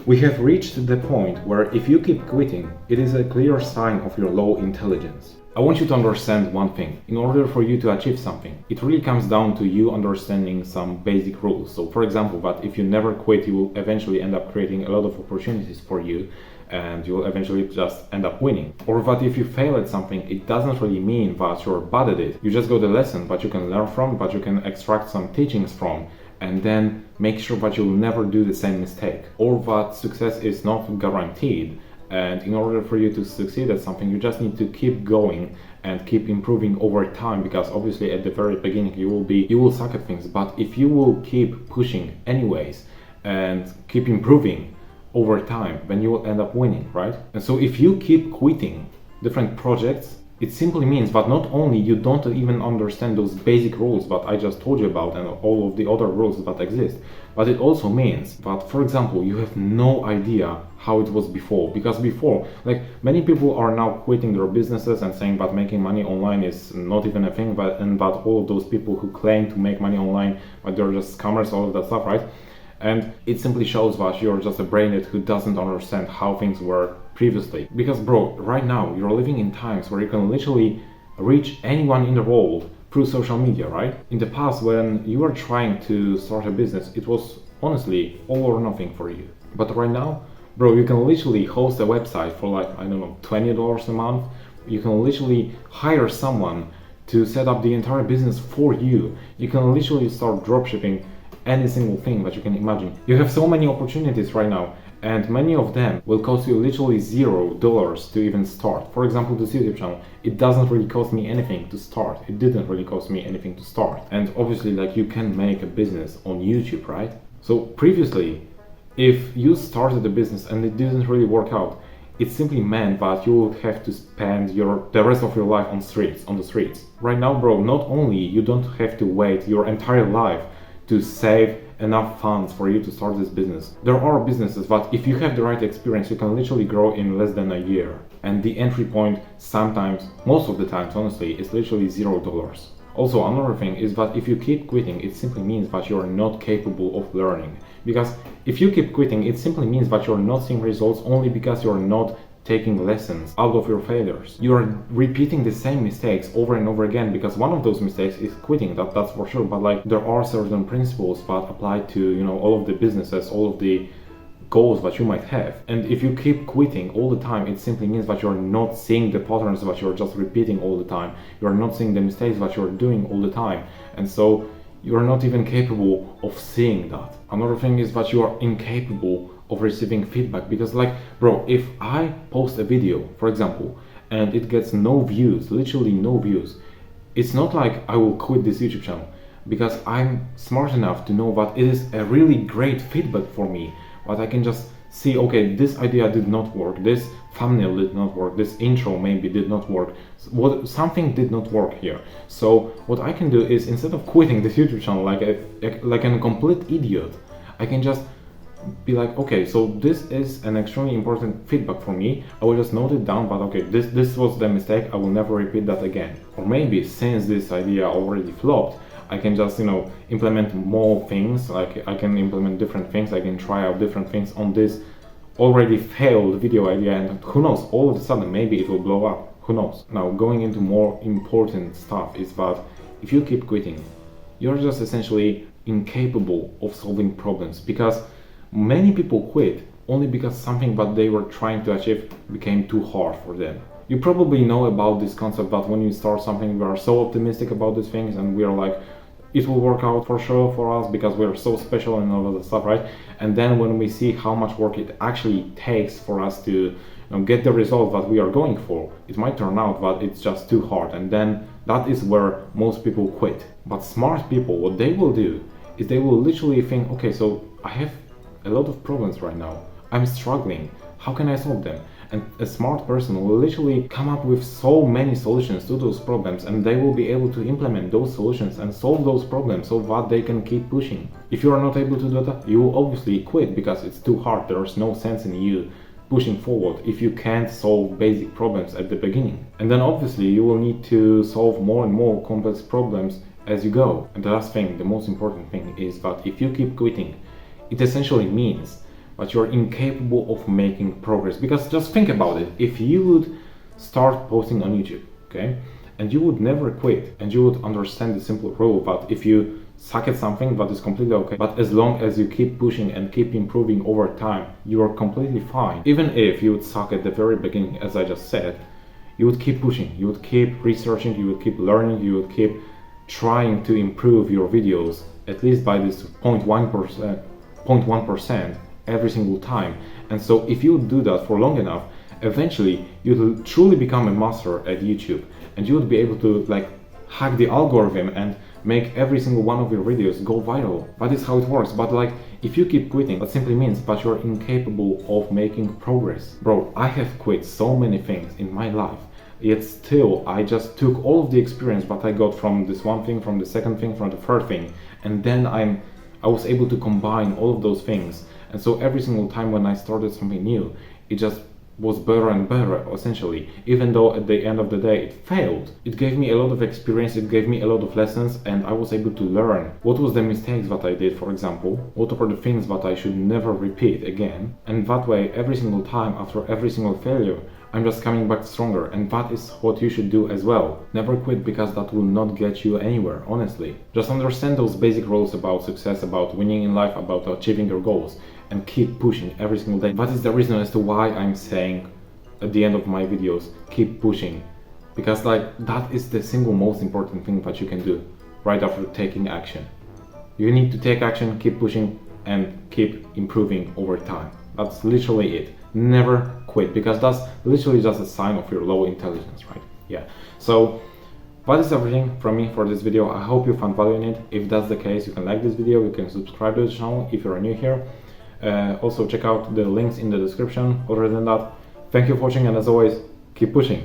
We have reached the point where if you keep quitting, it is a clear sign of your low intelligence. I want you to understand one thing. In order for you to achieve something, it really comes down to you understanding some basic rules. So for example, that if you never quit, you will eventually end up creating a lot of opportunities for you and you will eventually just end up winning. Or that if you fail at something, it doesn't really mean that you're bad at it. You just got a lesson that you can learn from, that you can extract some teachings from, and then make sure that you'll never do the same mistake. Or that success is not guaranteed. And in order for you to succeed at something, you just need to keep going and keep improving over time, because obviously at the very beginning you will suck at things, but if you will keep pushing anyways and keep improving over time, then you will end up winning, right? And so if you keep quitting different projects, it simply means that not only you don't even understand those basic rules that I just told you about and all of the other rules that exist, but it also means that, for example, you have no idea how it was before. Because before, like, many people are now quitting their businesses and saying that making money online is not even a thing, and that all of those people who claim to make money online, but they're just scammers, all of that stuff, right? And it simply shows that you're just a brainhead who doesn't understand how things were previously. Because bro, right now you're living in times where you can literally reach anyone in the world through social media, right? In the past, when you were trying to start a business, it was honestly all or nothing for you. But right now, bro, you can literally host a website for like, I don't know, $20 a month. You can literally hire someone to set up the entire business for you. You can literally start dropshipping any single thing that you can imagine. You have so many opportunities right now, and many of them will cost you literally $0 to even start. For example, this YouTube channel, it doesn't really cost me anything to start. It didn't really cost me anything to start. And obviously, like, you can make a business on YouTube, right? So previously, if you started a business and it didn't really work out, it simply meant that you would have to spend the rest of your life on the streets. Right now, bro, not only you don't have to wait your entire life to save enough funds for you to start this business. There are businesses that if you have the right experience, you can literally grow in less than a year. And the entry point sometimes, most of the times honestly, is literally $0. Also, another thing is that if you keep quitting, it simply means that you are not capable of learning. Because if you keep quitting, it simply means that you're not seeing results only because you're not taking lessons out of your failures. You are repeating the same mistakes over and over again, because one of those mistakes is quitting, that's for sure. But like, there are certain principles that apply to, you know, all of the businesses, all of the goals that you might have. And if you keep quitting all the time, it simply means that you're not seeing the patterns that you're just repeating all the time. You're not seeing the mistakes that you're doing all the time. And so you're not even capable of seeing that. Another thing is that you are incapable of receiving feedback, because like, bro, if I post a video, for example, and it gets no views, literally no views, it's not like I will quit this YouTube channel, because I'm smart enough to know that it is a really great feedback for me, but I can just see, okay, this idea did not work, this thumbnail did not work, this intro maybe did not work, something did not work here. So what I can do is, instead of quitting this YouTube channel like a complete idiot, I can just be like, okay, so this is an extremely important feedback for me. I will just note it down, but okay, this was the mistake, I will never repeat that again. Or maybe since this idea already flopped, I can just, you know, implement more things. Like, I can implement different things, I can try out different things on this already failed video idea, and who knows, all of a sudden maybe it will blow up, who knows. Now, going into more important stuff is that if you keep quitting, you're just essentially incapable of solving problems, because many people quit only because something that they were trying to achieve became too hard for them. You probably know about this concept that when you start something, we are so optimistic about these things and we are like, it will work out for sure for us because we're so special and all of that stuff, right? And then when we see how much work it actually takes for us to, you know, get the result that we are going for, it might turn out that it's just too hard, and then that is where most people quit. But smart people, what they will do is they will literally think, okay, so I have a lot of problems right now, I'm struggling, how can I solve them? And a smart person will literally come up with so many solutions to those problems, and they will be able to implement those solutions and solve those problems so that they can keep pushing. If you are not able to do that, you will obviously quit because it's too hard. There's no sense in you pushing forward if you can't solve basic problems at the beginning. And then obviously you will need to solve more and more complex problems as you go. And the last thing, the most important thing, is that if you keep quitting, it essentially means but you're incapable of making progress. Because just think about it, if you would start posting on YouTube, okay, and you would never quit, and you would understand the simple rule that if you suck at something, that is completely okay, but as long as you keep pushing and keep improving over time, you are completely fine. Even if you would suck at the very beginning, as I just said, you would keep pushing, you would keep researching, you would keep learning, you would keep trying to improve your videos at least by this 0.1% every single time. And so if you do that for long enough, eventually you'll truly become a master at YouTube, and you would be able to like hack the algorithm and make every single one of your videos go viral. That is how it works. But like, if you keep quitting, that simply means that you're incapable of making progress. Bro, I have quit so many things in my life, yet still I just took all of the experience that I got from this one thing, from the second thing, from the third thing, and then I was able to combine all of those things. And so every single time when I started something new, it just was better and better, essentially. Even though at the end of the day it failed, it gave me a lot of experience, it gave me a lot of lessons, and I was able to learn what was the mistakes that I did, for example, what were the things that I should never repeat again. And that way, every single time, after every single failure, I'm just coming back stronger. And that is what you should do as well. Never quit, because that will not get you anywhere, honestly. Just understand those basic rules about success, about winning in life, about achieving your goals, and keep pushing every single day. That is the reason as to why I'm saying at the end of my videos, keep pushing. Because like, that is the single most important thing that you can do right after taking action. You need to take action, keep pushing, and keep improving over time. That's literally it. Never quit, because that's literally just a sign of your low intelligence, right? Yeah. So that is everything from me for this video. I hope you found value in it. If that's the case, you can like this video, you can subscribe to the channel if you're new here. Also check out the links in the description. Other than that, thank you for watching, and as always, keep pushing.